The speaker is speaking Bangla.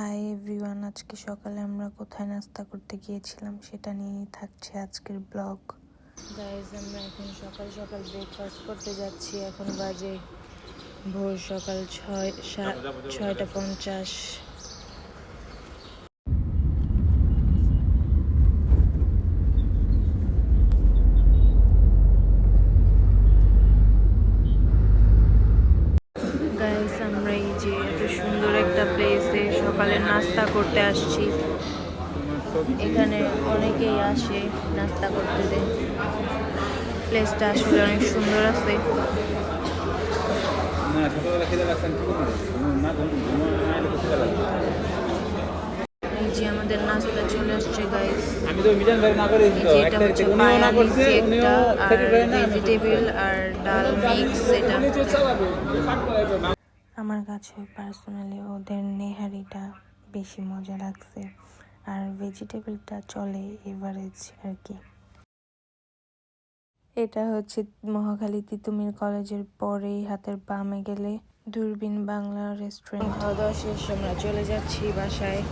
হাই এভরিওয়ান, আজকে সকালে আমরা কোথায় নাস্তা করতে গিয়েছিলাম সেটা নিয়েই থাকছে আজকের ব্লগ। গাইজ, আমরা এখন সকাল সকাল ব্রেকফাস্ট করতে যাচ্ছি। এখন বাজে ভোর সকাল 6:50। গাইজ, আমরা এই যে এত সুন্দর একটা প্লেসে সকালে নাস্তা করতে আসছি। এখানে অনেকেই আসে নাস্তা করতে দেয়। প্লেসটা আসলে অনেক সুন্দর আছে। এই যে আমাদের নাস্তা চলে আসছে গাইস। এটা হচ্ছে পায়ালিসি একটা, আর ভেজিটেবল আর ডাল মিক্স। এটা আমার কাছে পার্সোনালি ওদের নেহারিটা বেশি মজা লাগছে, আর ভেজিটেবলটা চলে এভারেজ আর কি। এটা হচ্ছে মহাখালী তিতুমির কলেজের পরেই হাতের বামে গেলে দূরবীন বাংলা রেস্টুরেন্ট। খাওয়া দাওয়া শেষ, আমরা চলে যাচ্ছি বাসায়।